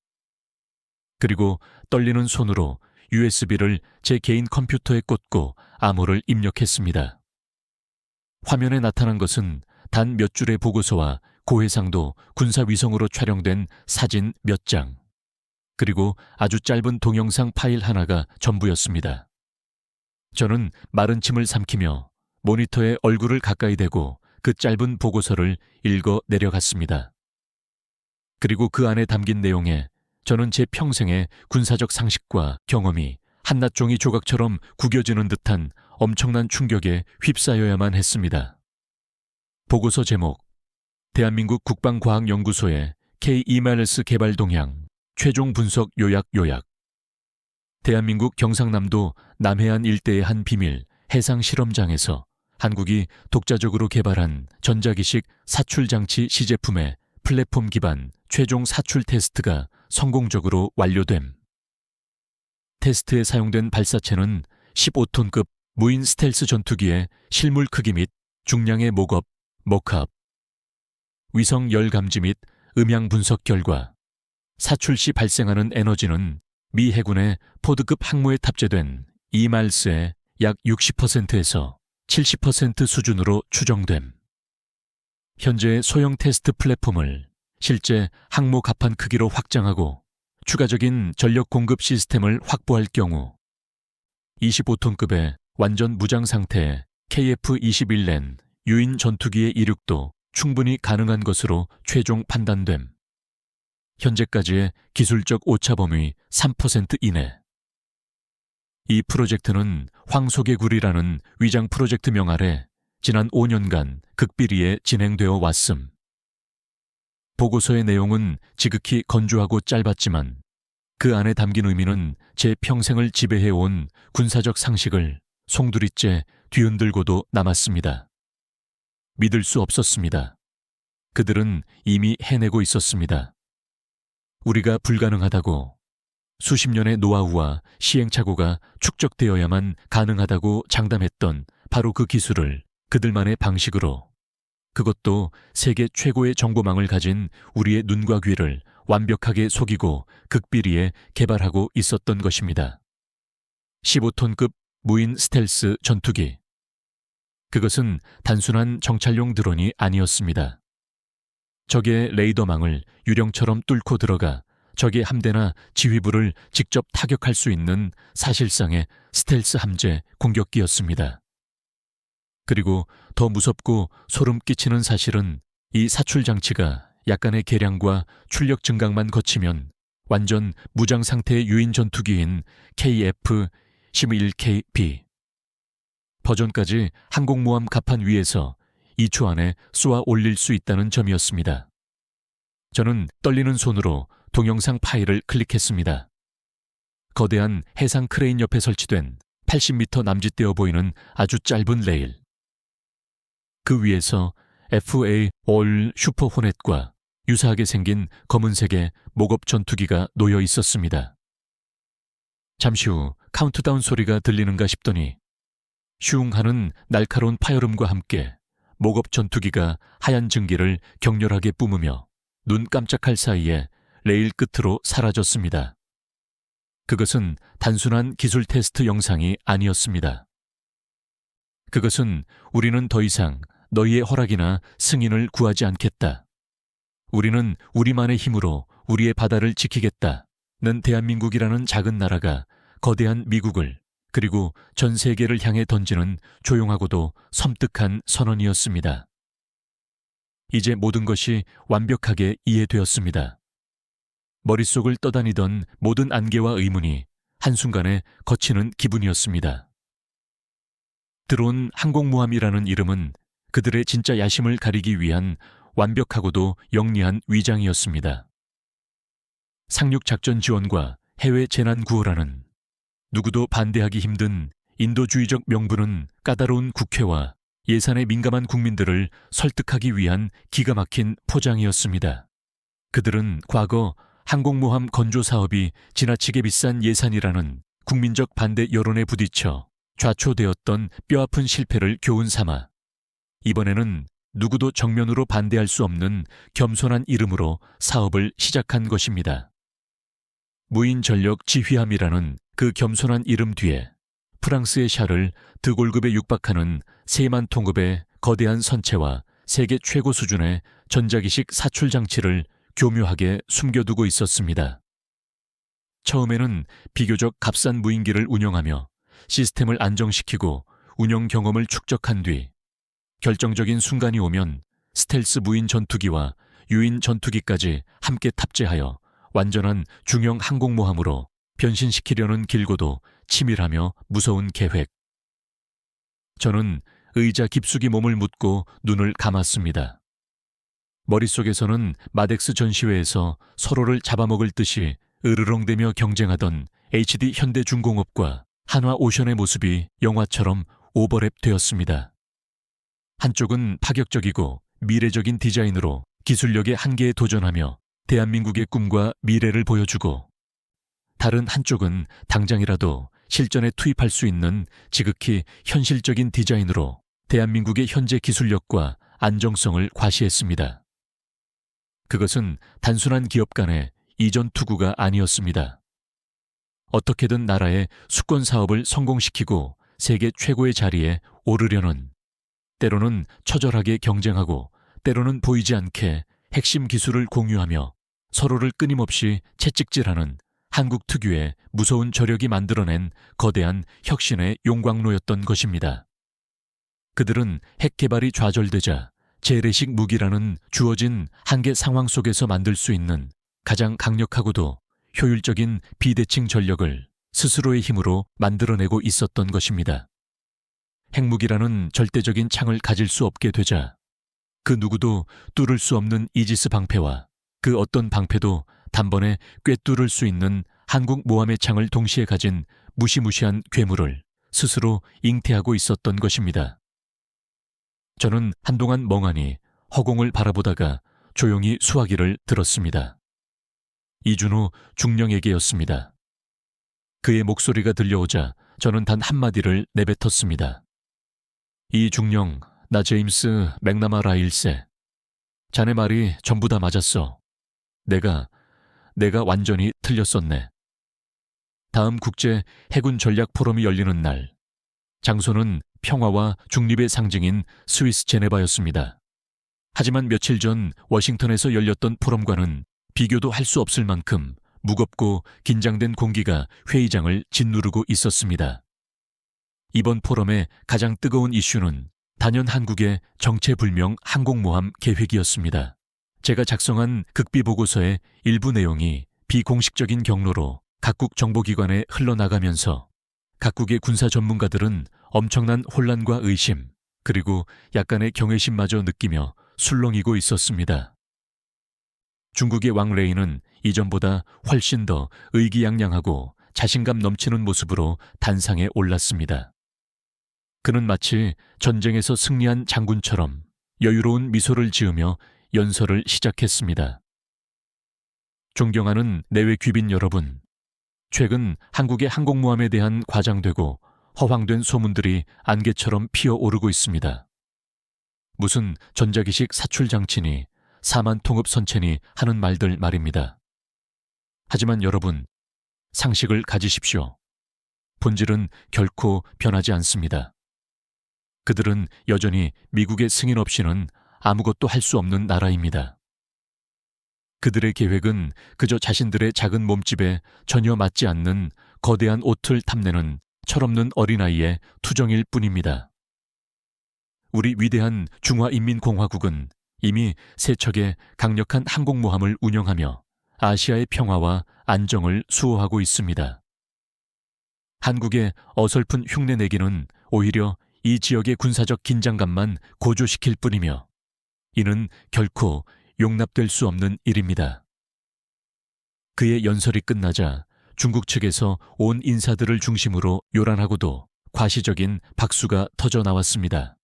그리고 떨리는 손으로 USB를 제 개인 컴퓨터에 꽂고 암호를 입력했습니다. 화면에 나타난 것은 단 몇 줄의 보고서와 고해상도 군사위성으로 촬영된 사진 몇 장, 그리고 아주 짧은 동영상 파일 하나가 전부였습니다. 저는 마른 침을 삼키며 모니터에 얼굴을 가까이 대고 그 짧은 보고서를 읽어 내려갔습니다. 그리고 그 안에 담긴 내용에 저는 제 평생의 군사적 상식과 경험이 한낱 종이 조각처럼 구겨지는 듯한 엄청난 충격에 휩싸여야만 했습니다. 보고서 제목: 대한민국 국방과학연구소의 K-2- 개발 동향 최종 분석 요약. 대한민국 경상남도 남해안 일대의 한 비밀 해상 실험장에서 한국이 독자적으로 개발한 전자기식 사출장치 시제품의 플랫폼 기반 최종 사출 테스트가 성공적으로 완료됨. 테스트에 사용된 발사체는 15톤급 무인 스텔스 전투기의 실물 크기 및 중량의 모겁, 모캅, 위성 열 감지 및 음향 분석 결과 사출 시 발생하는 에너지는 미 해군의 포드급 항모에 탑재된 이말스의 약 60%에서 70% 수준으로 추정됨. 현재 소형 테스트 플랫폼을 실제 항모 갑판 크기로 확장하고 추가적인 전력 공급 시스템을 확보할 경우 25톤급의 완전 무장 상태의 KF-21렌 유인 전투기의 이륙도 충분히 가능한 것으로 최종 판단됨. 현재까지의 기술적 오차 범위 3% 이내. 이 프로젝트는 황소개구리라는 위장 프로젝트명 아래 지난 5년간 극비리에 진행되어 왔음. 보고서의 내용은 지극히 건조하고 짧았지만 그 안에 담긴 의미는 제 평생을 지배해온 군사적 상식을 송두리째 뒤흔들고도 남았습니다. 믿을 수 없었습니다. 그들은 이미 해내고 있었습니다. 우리가 불가능하다고, 수십 년의 노하우와 시행착오가 축적되어야만 가능하다고 장담했던 바로 그 기술을 그들만의 방식으로, 그것도 세계 최고의 정보망을 가진 우리의 눈과 귀를 완벽하게 속이고 극비리에 개발하고 있었던 것입니다. 15톤급 무인 스텔스 전투기. 그것은 단순한 정찰용 드론이 아니었습니다. 적의 레이더망을 유령처럼 뚫고 들어가 적의 함대나 지휘부를 직접 타격할 수 있는 사실상의 스텔스 함재 공격기였습니다. 그리고 더 무섭고 소름 끼치는 사실은 이 사출 장치가 약간의 개량과 출력 증강만 거치면 완전 무장 상태의 유인 전투기인 KF-11KB 버전까지 항공모함 갑판 위에서 2초 안에 쏘아 올릴 수 있다는 점이었습니다. 저는 떨리는 손으로 동영상 파일을 클릭했습니다. 거대한 해상 크레인 옆에 설치된 80m 남짓되어 보이는 아주 짧은 레일. 그 위에서 FA 올 슈퍼 호넷과 유사하게 생긴 검은색의 모겁 전투기가 놓여 있었습니다. 잠시 후 카운트다운 소리가 들리는가 싶더니 슝 하는 날카로운 파열음과 함께 모겁 전투기가 하얀 증기를 격렬하게 뿜으며 눈 깜짝할 사이에 레일 끝으로 사라졌습니다. 그것은 단순한 기술 테스트 영상이 아니었습니다. 그것은 우리는 더 이상 너희의 허락이나 승인을 구하지 않겠다. 우리는 우리만의 힘으로 우리의 바다를 지키겠다는 대한민국이라는 작은 나라가 거대한 미국을 그리고 전 세계를 향해 던지는 조용하고도 섬뜩한 선언이었습니다. 이제 모든 것이 완벽하게 이해되었습니다. 머릿속을 떠다니던 모든 안개와 의문이 한순간에 거치는 기분이었습니다. 드론 항공모함이라는 이름은 그들의 진짜 야심을 가리기 위한 완벽하고도 영리한 위장이었습니다. 상륙작전 지원과 해외 재난구호라는 누구도 반대하기 힘든 인도주의적 명분은 까다로운 국회와 예산에 민감한 국민들을 설득하기 위한 기가 막힌 포장이었습니다. 그들은 과거 항공모함 건조 사업이 지나치게 비싼 예산이라는 국민적 반대 여론에 부딪혀 좌초되었던 뼈아픈 실패를 교훈 삼아 이번에는 누구도 정면으로 반대할 수 없는 겸손한 이름으로 사업을 시작한 것입니다. 무인전력 지휘함이라는 그 겸손한 이름 뒤에 프랑스의 샤를 드골급에 육박하는 세만 통급의 거대한 선체와 세계 최고 수준의 전자기식 사출 장치를 교묘하게 숨겨두고 있었습니다. 처음에는 비교적 값싼 무인기를 운영하며 시스템을 안정시키고 운영 경험을 축적한 뒤 결정적인 순간이 오면 스텔스 무인 전투기와 유인 전투기까지 함께 탑재하여 완전한 중형 항공모함으로 변신시키려는 길고도 치밀하며 무서운 계획. 저는 의자 깊숙이 몸을 묻고 눈을 감았습니다. 머릿속에서는 마덱스 전시회에서 서로를 잡아먹을 듯이 으르렁대며 경쟁하던 HD 현대중공업과 한화오션의 모습이 영화처럼 오버랩 되었습니다. 한쪽은 파격적이고 미래적인 디자인으로 기술력의 한계에 도전하며 대한민국의 꿈과 미래를 보여주고, 다른 한쪽은 당장이라도 실전에 투입할 수 있는 지극히 현실적인 디자인으로 대한민국의 현재 기술력과 안정성을 과시했습니다. 그것은 단순한 기업 간의 이전 투구가 아니었습니다. 어떻게든 나라의 수권 사업을 성공시키고 세계 최고의 자리에 오르려는, 때로는 처절하게 경쟁하고 때로는 보이지 않게 핵심 기술을 공유하며 서로를 끊임없이 채찍질하는 한국 특유의 무서운 저력이 만들어낸 거대한 혁신의 용광로였던 것입니다. 그들은 핵 개발이 좌절되자 재래식 무기라는 주어진 한계 상황 속에서 만들 수 있는 가장 강력하고도 효율적인 비대칭 전력을 스스로의 힘으로 만들어내고 있었던 것입니다. 핵무기라는 절대적인 창을 가질 수 없게 되자 그 누구도 뚫을 수 없는 이지스 방패와 그 어떤 방패도 단번에 꿰뚫을 수 있는 한국 모함의 창을 동시에 가진 무시무시한 괴물을 스스로 잉태하고 있었던 것입니다. 저는 한동안 멍하니 허공을 바라보다가 조용히 수화기를 들었습니다. 이준호 중령에게였습니다. 그의 목소리가 들려오자 저는 단 한마디를 내뱉었습니다. 이중령, 나 제임스 맥나마라 1세. 자네 말이 전부 다 맞았어. 내가 완전히 틀렸었네. 다음 국제 해군 전략 포럼이 열리는 날, 장소는 평화와 중립의 상징인 스위스 제네바였습니다. 하지만 며칠 전 워싱턴에서 열렸던 포럼과는 비교도 할 수 없을 만큼 무겁고 긴장된 공기가 회의장을 짓누르고 있었습니다. 이번 포럼의 가장 뜨거운 이슈는 단연 한국의 정체불명 항공모함 계획이었습니다. 제가 작성한 극비보고서의 일부 내용이 비공식적인 경로로 각국 정보기관에 흘러나가면서 각국의 군사 전문가들은 엄청난 혼란과 의심, 그리고 약간의 경외심마저 느끼며 술렁이고 있었습니다. 중국의 왕 레이는 이전보다 훨씬 더 의기양양하고 자신감 넘치는 모습으로 단상에 올랐습니다. 그는 마치 전쟁에서 승리한 장군처럼 여유로운 미소를 지으며 연설을 시작했습니다. 존경하는 내외 귀빈 여러분, 최근 한국의 항공모함에 대한 과장되고 허황된 소문들이 안개처럼 피어오르고 있습니다. 무슨 전자기식 사출 장치니 사만 통흡 선체니 하는 말들 말입니다. 하지만 여러분, 상식을 가지십시오. 본질은 결코 변하지 않습니다. 그들은 여전히 미국의 승인 없이는 아무것도 할 수 없는 나라입니다. 그들의 계획은 그저 자신들의 작은 몸집에 전혀 맞지 않는 거대한 옷을 탐내는 철없는 어린아이의 투정일 뿐입니다. 우리 위대한 중화인민공화국은 이미 세척의 강력한 항공모함을 운영하며 아시아의 평화와 안정을 수호하고 있습니다. 한국의 어설픈 흉내내기는 오히려 이 지역의 군사적 긴장감만 고조시킬 뿐이며 이는 결코 용납될 수 없는 일입니다. 그의 연설이 끝나자 중국 측에서 온 인사들을 중심으로 요란하고도 과시적인 박수가 터져 나왔습니다.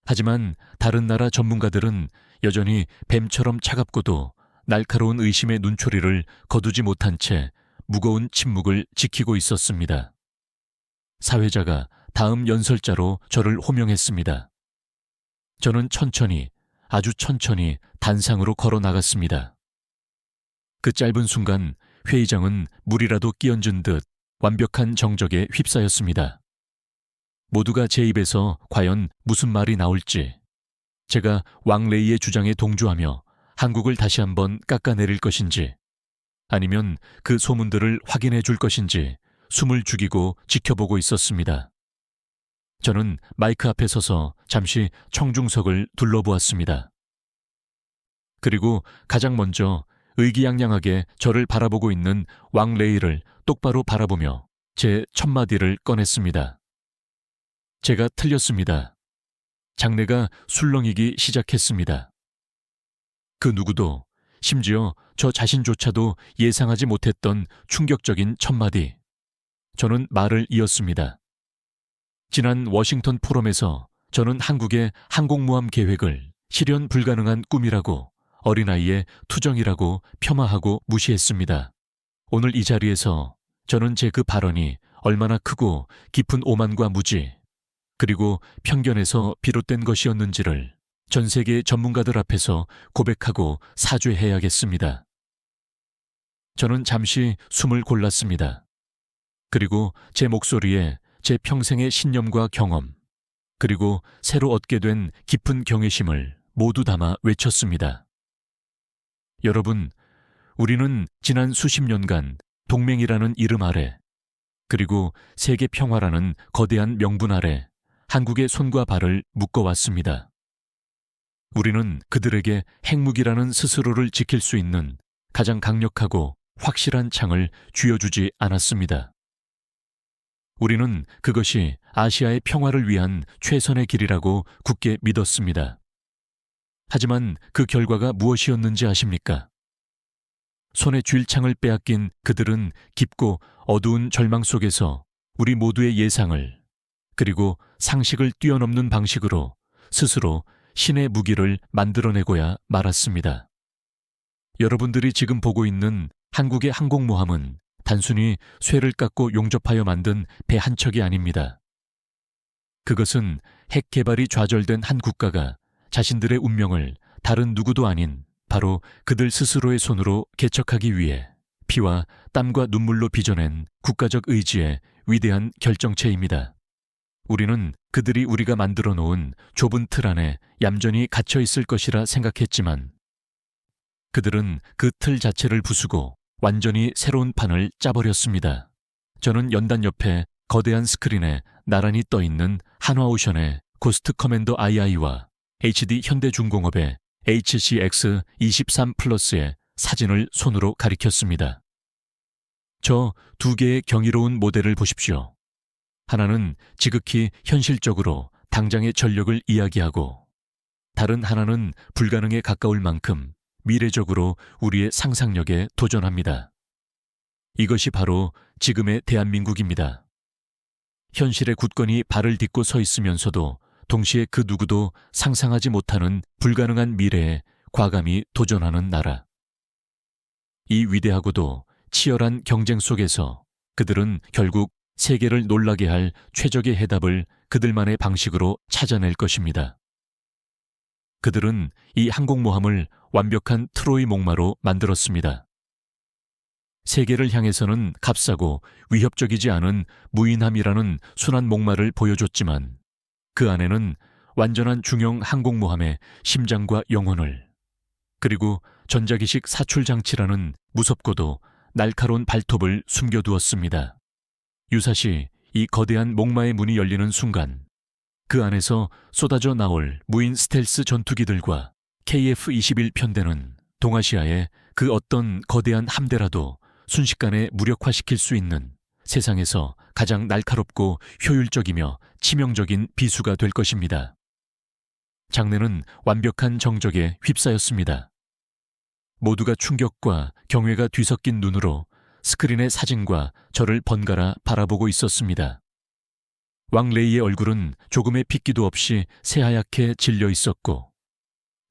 하지만 다른 나라 전문가들은 여전히 뱀처럼 차갑고도 날카로운 의심의 눈초리를 거두지 못한 채 무거운 침묵을 지키고 있었습니다. 사회자가 다음 연설자로 저를 호명했습니다. 저는 천천히, 아주 천천히 단상으로 걸어 나갔습니다. 그 짧은 순간 회의장은 물이라도 끼얹은 듯 완벽한 정적에 휩싸였습니다. 모두가 제 입에서 과연 무슨 말이 나올지, 제가 왕레이의 주장에 동조하며 한국을 다시 한번 깎아내릴 것인지, 아니면 그 소문들을 확인해 줄 것인지 숨을 죽이고 지켜보고 있었습니다. 저는 마이크 앞에 서서 잠시 청중석을 둘러보았습니다. 그리고 가장 먼저 의기양양하게 저를 바라보고 있는 왕레이를 똑바로 바라보며 제 첫 마디를 꺼냈습니다. 제가 틀렸습니다. 장내가 술렁이기 시작했습니다. 그 누구도, 심지어 저 자신조차도 예상하지 못했던 충격적인 첫마디. 저는 말을 이었습니다. 지난 워싱턴 포럼에서 저는 한국의 항공모함 계획을 실현 불가능한 꿈이라고, 어린아이의 투정이라고 폄하하고 무시했습니다. 오늘 이 자리에서 저는 제 그 발언이 얼마나 크고 깊은 오만과 무지, 그리고 편견에서 비롯된 것이었는지를 전 세계 전문가들 앞에서 고백하고 사죄해야겠습니다. 저는 잠시 숨을 골랐습니다. 그리고 제 목소리에 제 평생의 신념과 경험, 그리고 새로 얻게 된 깊은 경외심을 모두 담아 외쳤습니다. 여러분, 우리는 지난 수십 년간 동맹이라는 이름 아래, 그리고 세계 평화라는 거대한 명분 아래 한국의 손과 발을 묶어왔습니다. 우리는 그들에게 핵무기라는 스스로를 지킬 수 있는 가장 강력하고 확실한 창을 쥐어주지 않았습니다. 우리는 그것이 아시아의 평화를 위한 최선의 길이라고 굳게 믿었습니다. 하지만 그 결과가 무엇이었는지 아십니까? 손에 쥘 창을 빼앗긴 그들은 깊고 어두운 절망 속에서 우리 모두의 예상을, 그리고 상식을 뛰어넘는 방식으로 스스로 신의 무기를 만들어내고야 말았습니다. 여러분들이 지금 보고 있는 한국의 항공모함은 단순히 쇠를 깎고 용접하여 만든 배 한 척이 아닙니다. 그것은 핵 개발이 좌절된 한 국가가 자신들의 운명을 다른 누구도 아닌 바로 그들 스스로의 손으로 개척하기 위해 피와 땀과 눈물로 빚어낸 국가적 의지의 위대한 결정체입니다. 우리는 그들이 우리가 만들어 놓은 좁은 틀 안에 얌전히 갇혀 있을 것이라 생각했지만 그들은 그 틀 자체를 부수고 완전히 새로운 판을 짜버렸습니다. 저는 연단 옆에 거대한 스크린에 나란히 떠있는 한화오션의 고스트 커맨더 II와 HD 현대중공업의 HCX23 플러스의 사진을 손으로 가리켰습니다. 저 두 개의 경이로운 모델을 보십시오. 하나는 지극히 현실적으로 당장의 전력을 이야기하고, 다른 하나는 불가능에 가까울 만큼 미래적으로 우리의 상상력에 도전합니다. 이것이 바로 지금의 대한민국입니다. 현실의 굳건히 발을 딛고 서 있으면서도 동시에 그 누구도 상상하지 못하는 불가능한 미래에 과감히 도전하는 나라. 이 위대하고도 치열한 경쟁 속에서 그들은 결국 세계를 놀라게 할 최적의 해답을 그들만의 방식으로 찾아낼 것입니다. 그들은 이 항공모함을 완벽한 트로이 목마로 만들었습니다. 세계를 향해서는 값싸고 위협적이지 않은 무인함이라는 순한 목말을 보여줬지만 그 안에는 완전한 중형 항공모함의 심장과 영혼을, 그리고 전자기식 사출장치라는 무섭고도 날카로운 발톱을 숨겨두었습니다. 유사시 이 거대한 목마의 문이 열리는 순간 그 안에서 쏟아져 나올 무인 스텔스 전투기들과 KF-21 편대는 동아시아의 그 어떤 거대한 함대라도 순식간에 무력화시킬 수 있는 세상에서 가장 날카롭고 효율적이며 치명적인 비수가 될 것입니다. 장내는 완벽한 정적에 휩싸였습니다. 모두가 충격과 경외가 뒤섞인 눈으로 스크린의 사진과 저를 번갈아 바라보고 있었습니다. 왕 레이의 얼굴은 조금의 핏기도 없이 새하얗게 질려 있었고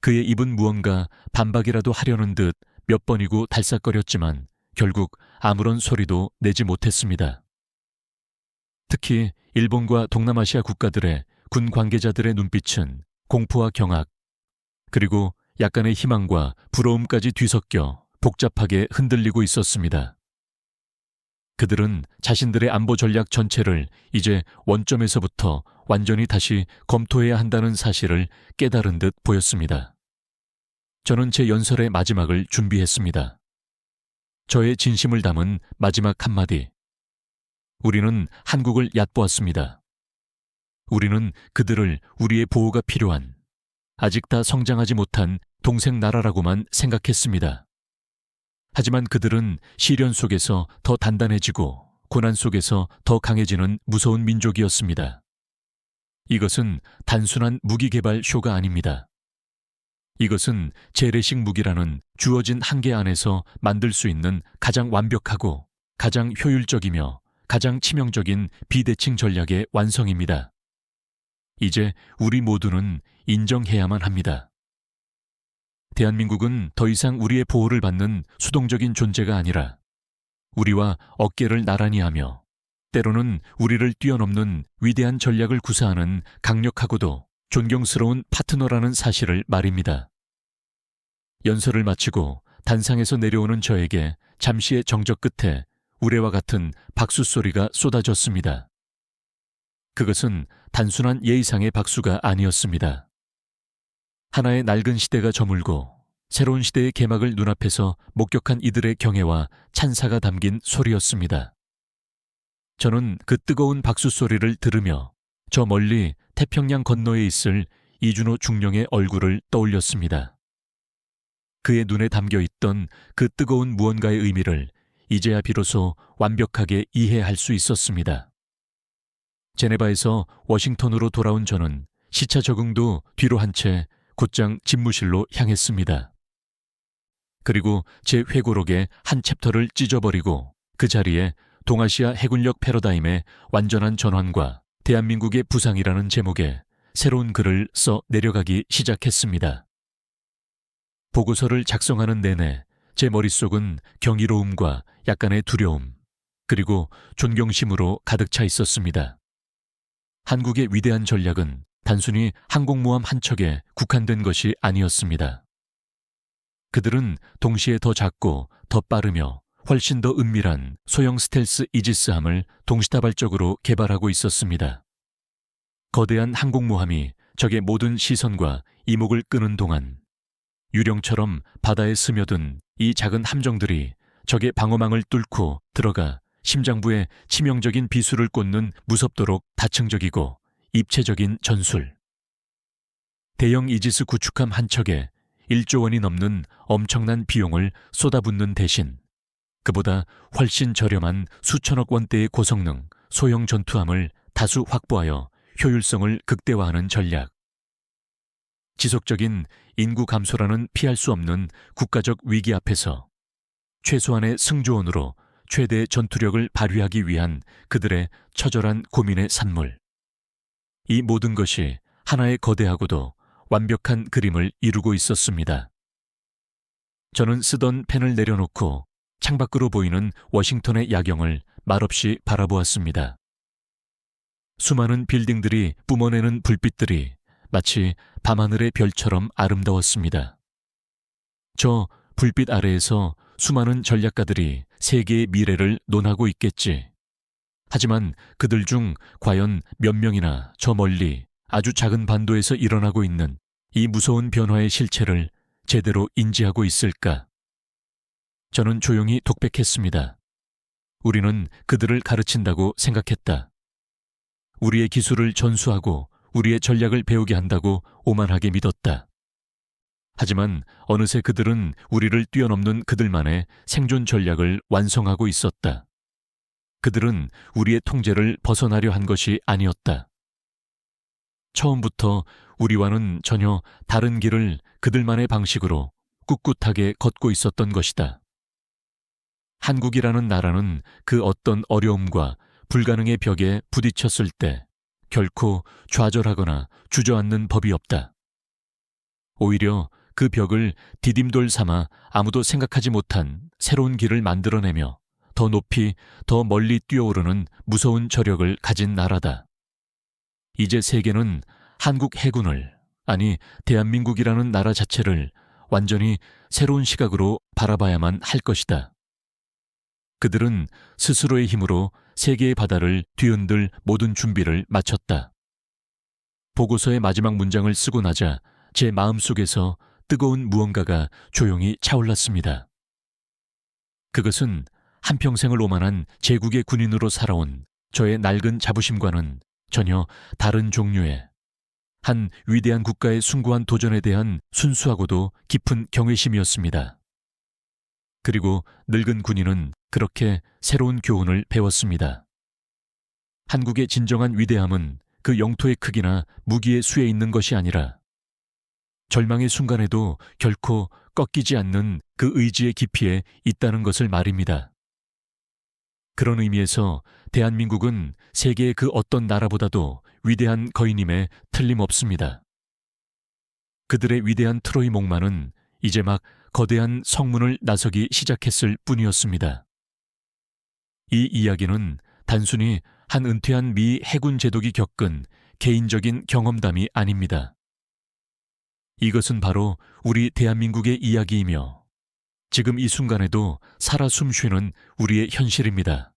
그의 입은 무언가 반박이라도 하려는 듯 몇 번이고 달싹거렸지만 결국 아무런 소리도 내지 못했습니다. 특히 일본과 동남아시아 국가들의 군 관계자들의 눈빛은 공포와 경악, 그리고 약간의 희망과 부러움까지 뒤섞여 복잡하게 흔들리고 있었습니다. 그들은 자신들의 안보 전략 전체를 이제 원점에서부터 완전히 다시 검토해야 한다는 사실을 깨달은 듯 보였습니다. 저는 제 연설의 마지막을 준비했습니다. 저의 진심을 담은 마지막 한마디. 우리는 한국을 얕보았습니다. 우리는 그들을 우리의 보호가 필요한, 아직 다 성장하지 못한 동생 나라라고만 생각했습니다. 하지만 그들은 시련 속에서 더 단단해지고 고난 속에서 더 강해지는 무서운 민족이었습니다. 이것은 단순한 무기 개발 쇼가 아닙니다. 이것은 재래식 무기라는 주어진 한계 안에서 만들 수 있는 가장 완벽하고 가장 효율적이며 가장 치명적인 비대칭 전략의 완성입니다. 이제 우리 모두는 인정해야만 합니다. 대한민국은 더 이상 우리의 보호를 받는 수동적인 존재가 아니라 우리와 어깨를 나란히 하며 때로는 우리를 뛰어넘는 위대한 전략을 구사하는 강력하고도 존경스러운 파트너라는 사실을 말입니다. 연설을 마치고 단상에서 내려오는 저에게 잠시의 정적 끝에 우레와 같은 박수 소리가 쏟아졌습니다. 그것은 단순한 예의상의 박수가 아니었습니다. 하나의 낡은 시대가 저물고 새로운 시대의 개막을 눈앞에서 목격한 이들의 경애와 찬사가 담긴 소리였습니다. 저는 그 뜨거운 박수 소리를 들으며 저 멀리 태평양 건너에 있을 이준호 중령의 얼굴을 떠올렸습니다. 그의 눈에 담겨있던 그 뜨거운 무언가의 의미를 이제야 비로소 완벽하게 이해할 수 있었습니다. 제네바에서 워싱턴으로 돌아온 저는 시차 적응도 뒤로 한 채 곧장 집무실로 향했습니다. 그리고 제 회고록의 한 챕터를 찢어버리고 그 자리에 동아시아 해군력 패러다임의 완전한 전환과 대한민국의 부상이라는 제목의 새로운 글을 써 내려가기 시작했습니다. 보고서를 작성하는 내내 제 머릿속은 경이로움과 약간의 두려움, 그리고 존경심으로 가득 차 있었습니다. 한국의 위대한 전략은 단순히 항공모함 한 척에 국한된 것이 아니었습니다. 그들은 동시에 더 작고 더 빠르며 훨씬 더 은밀한 소형 스텔스 이지스함을 동시다발적으로 개발하고 있었습니다. 거대한 항공모함이 적의 모든 시선과 이목을 끄는 동안 유령처럼 바다에 스며든 이 작은 함정들이 적의 방어망을 뚫고 들어가 심장부에 치명적인 비수를 꽂는 무섭도록 다층적이고 입체적인 전술. 대형 이지스 구축함 한 척에 1조 원이 넘는 엄청난 비용을 쏟아붓는 대신 그보다 훨씬 저렴한 수천억 원대의 고성능 소형 전투함을 다수 확보하여 효율성을 극대화하는 전략. 지속적인 인구 감소라는 피할 수 없는 국가적 위기 앞에서 최소한의 승조원으로 최대 전투력을 발휘하기 위한 그들의 처절한 고민의 산물. 이 모든 것이 하나의 거대하고도 완벽한 그림을 이루고 있었습니다. 저는 쓰던 펜을 내려놓고 창밖으로 보이는 워싱턴의 야경을 말없이 바라보았습니다. 수많은 빌딩들이 뿜어내는 불빛들이 마치 밤하늘의 별처럼 아름다웠습니다. 저 불빛 아래에서 수많은 전략가들이 세계의 미래를 논하고 있겠지. 하지만 그들 중 과연 몇 명이나 저 멀리 아주 작은 반도에서 일어나고 있는 이 무서운 변화의 실체를 제대로 인지하고 있을까? 저는 조용히 독백했습니다. 우리는 그들을 가르친다고 생각했다. 우리의 기술을 전수하고 우리의 전략을 배우게 한다고 오만하게 믿었다. 하지만 어느새 그들은 우리를 뛰어넘는 그들만의 생존 전략을 완성하고 있었다. 그들은 우리의 통제를 벗어나려 한 것이 아니었다. 처음부터 우리와는 전혀 다른 길을 그들만의 방식으로 꿋꿋하게 걷고 있었던 것이다. 한국이라는 나라는 그 어떤 어려움과 불가능의 벽에 부딪혔을 때 결코 좌절하거나 주저앉는 법이 없다. 오히려 그 벽을 디딤돌 삼아 아무도 생각하지 못한 새로운 길을 만들어내며 더 높이, 더 멀리 뛰어오르는 무서운 저력을 가진 나라다. 이제 세계는 한국 해군을, 아니 대한민국이라는 나라 자체를 완전히 새로운 시각으로 바라봐야만 할 것이다. 그들은 스스로의 힘으로 세계의 바다를 뒤흔들 모든 준비를 마쳤다. 보고서의 마지막 문장을 쓰고 나자 제 마음속에서 뜨거운 무언가가 조용히 차올랐습니다. 그것은 한평생을 오만한 제국의 군인으로 살아온 저의 낡은 자부심과는 전혀 다른 종류의 한 위대한 국가의 숭고한 도전에 대한 순수하고도 깊은 경외심이었습니다. 그리고 늙은 군인은 그렇게 새로운 교훈을 배웠습니다. 한국의 진정한 위대함은 그 영토의 크기나 무기의 수에 있는 것이 아니라 절망의 순간에도 결코 꺾이지 않는 그 의지의 깊이에 있다는 것을 말입니다. 그런 의미에서 대한민국은 세계의 그 어떤 나라보다도 위대한 거인임에 틀림없습니다. 그들의 위대한 트로이 목마는 이제 막 거대한 성문을 나서기 시작했을 뿐이었습니다. 이 이야기는 단순히 한 은퇴한 미 해군 제독이 겪은 개인적인 경험담이 아닙니다. 이것은 바로 우리 대한민국의 이야기이며 지금 이 순간에도 살아 숨쉬는 우리의 현실입니다.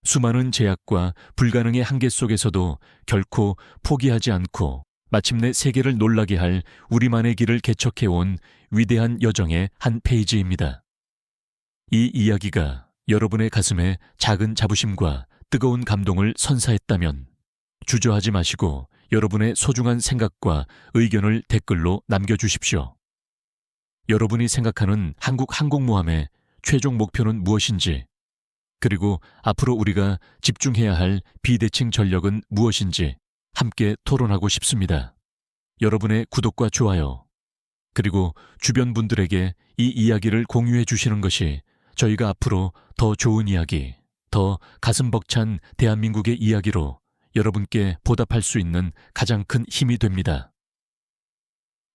수많은 제약과 불가능의 한계 속에서도 결코 포기하지 않고 마침내 세계를 놀라게 할 우리만의 길을 개척해온 위대한 여정의 한 페이지입니다. 이 이야기가 여러분의 가슴에 작은 자부심과 뜨거운 감동을 선사했다면 주저하지 마시고 여러분의 소중한 생각과 의견을 댓글로 남겨주십시오. 여러분이 생각하는 한국 항공모함의 최종 목표는 무엇인지, 그리고 앞으로 우리가 집중해야 할 비대칭 전력은 무엇인지 함께 토론하고 싶습니다. 여러분의 구독과 좋아요, 그리고 주변 분들에게 이 이야기를 공유해 주시는 것이 저희가 앞으로 더 좋은 이야기, 더 가슴 벅찬 대한민국의 이야기로 여러분께 보답할 수 있는 가장 큰 힘이 됩니다.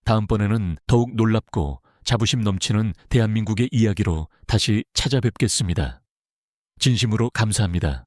다음번에는 더욱 놀랍고 자부심 넘치는 대한민국의 이야기로 다시 찾아뵙겠습니다. 진심으로 감사합니다.